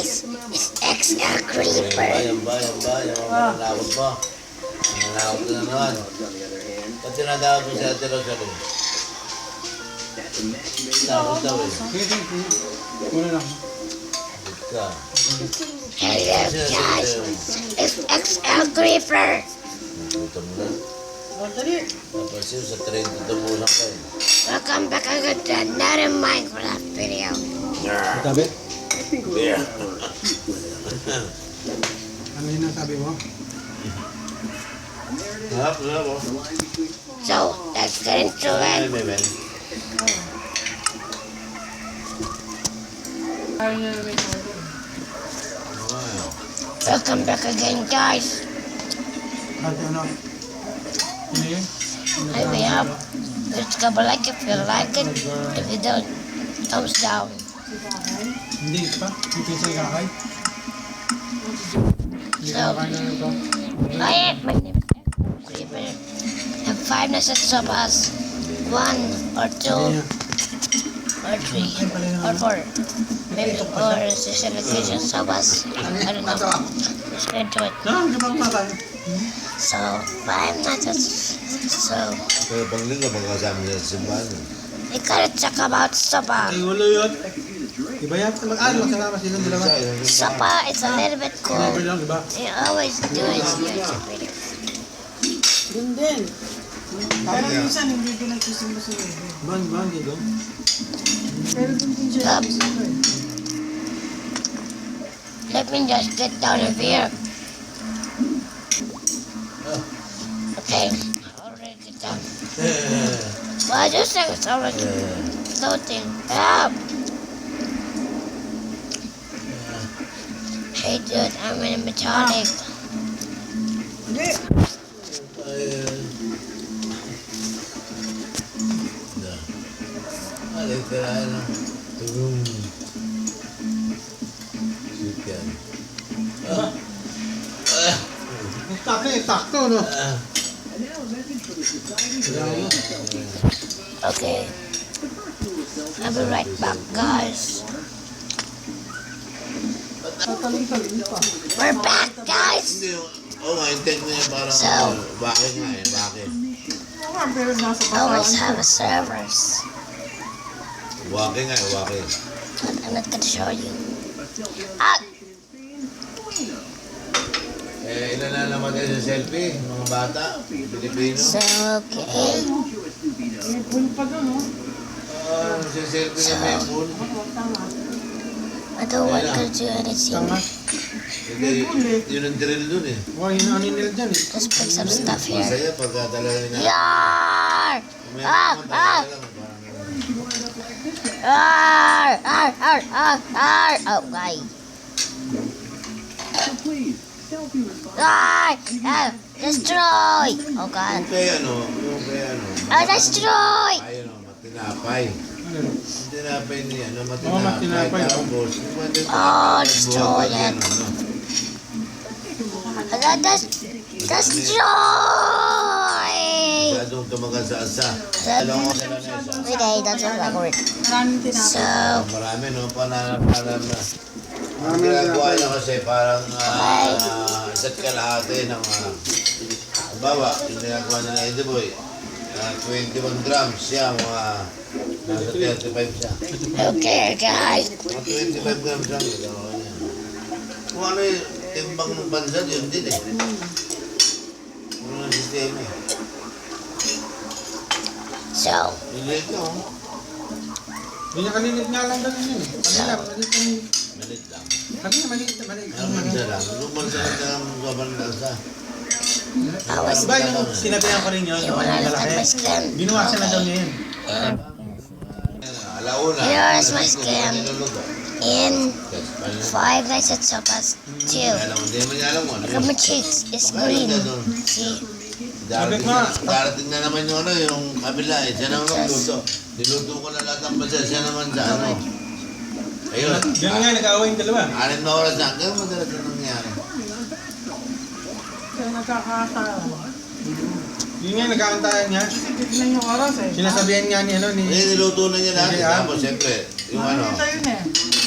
guys, it's XL Creeper. Bayan. Mananakot mo. Mananakot ka na naman. Ba't tinatawag mo si Ate Rosalie? Takot daw eh. Una lang. Bakit ka? Hello guys, it's XL Creeper. Nagutom na. Tapos yun sa train tutumulang ka eh. Welcome back again to another Minecraft video. Tabi? Yeah. Ano yun ang sabi mo? Harap na mo. So, let's get into Ay, it. men. Welcome back again guys. Ano? Ano yun? Hi, we have. Let's go like if you like it. If you don't, thumbs down. Hindi pa? Hindi sa kakay? Hindi So, kakay na ito? I am my name is XL Creeper. And 5 nest of us. 1 or 2 or 3 or 4. Maybe or 6 locations of us. I don't know. Let's get into it. Saan? Di ba matay? So, 5 nests. So, Pero pag linggo, magkasama niya sa simbahan. we gotta talk about Sapa. Ay, ulo yun. Iba yan. Magkasama silang dalawa. Sapa is a little bit Iba cool. lang, iba. They always do it here in video. Yun din. Pero minsan hindi ko nagsusundo sa iyo. Bang, dito. Pero dun din siya Yup. nagsusundo eh. Let me just get down of here. Okay, already done. Why just think it's already floating up? Hey dude, I'm in a metallic. Hindi. Alay ka na. Tugong. Sweet yan. Sakto, no? Okay. I'll be right back, guys. Tataling-taling pa. We're back, guys. Hindi, nga, yung tent niya parang So- bakit nga eh, bakit? Oo nga, pero nasa Always kasaan. have a servers. Waki nga eh, waki. But I'm not gonna show you. Ah! Eh, ilan na namatay sa selfie? Mga bata, Pilipino. So, okay. May pool pa doon, oh. Sa selfie na may pool. Tama. I don't want to do anything. Tanga. Hindi, yun ang drill dun eh. Wow, yun ang nila dyan eh. Let's put some stuff here. Masaya pagka talaga na. Yar! May Ah! pumunta Ah! ka lang, parang Ar! Ar! Ar! Ar! Ar! Oh, why? Ar! Ah! Destroy! Oh, God. Yung kay ano, Oh, destroy! ayun o, matinapay. Ano yun? Yung tinapay niya, ano, Oo, matinapay. Tapos, Oh, destroy it. Destroy! Masyadong tumagasasa. Alam ko sa lanesa. Okay, that's all I word. Maraming tinapay. So, Marami no, pananap na. Ang ginagawa niya kasi parang isa't kalahati ng bawa. Yung ginagawa niya na Eddie Boy. 21 grams siya, mga nasa 35 siya. okay, guys. Mga 25 grams lang ginagawa niya. Kung ano yung timbang ng bansa, yun din eh. Ano ang sistema eh. So, Lilit ka oh. Yun yung kalinit nga lang ganun yun eh. Kanila, malit yung... Malit lang. Kanina, malit. Ang bansa lang. Kung bansa lang ng sobrang lansa. I was Diba yung sinabihan ko rin yun, you yung wanna look at my malaki. skin? Binuwasan na daw niya yun. Alauna. Here's my skin. Niluluto. In Yes, paano? 5 nights at Sopas 2. Alam mo, hindi mo niya alam mo. Look at my cheeks. It's green. See? Darating, Sabi ko, darating na naman yung ano, yung kabila eh. Siya naman magluto. Niluto ko na lahat ng bansa. Siya naman sa ano. Ayun. Ganun nga, nag-away yung dalawa. 6 na oras na. Ganun madalas na nangyari. Kaya nagkakasawa. Yun nga, nagkakantayan niya. Tignan yung oras eh. Sinasabihan nga ni ano ni... Eh, niluto na niya lahat. Hindi, Tapos, siyempre, yung ano. Ano yun eh?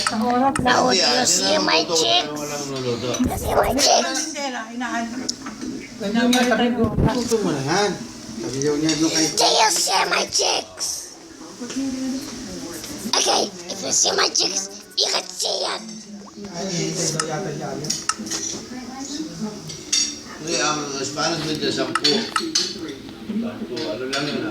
Now, do you see my chicks? Walang luluto. Do you see my chicks? Tindera, inaano. Nandiyan nga, sabi ko, tuto mo na yan. Sabi niya doon kay... Do you see my chicks? Okay, if you see my chicks, you can see it. Ay, daw yata dyan. Hindi, ang Spanish video, 10. Ano lang yun,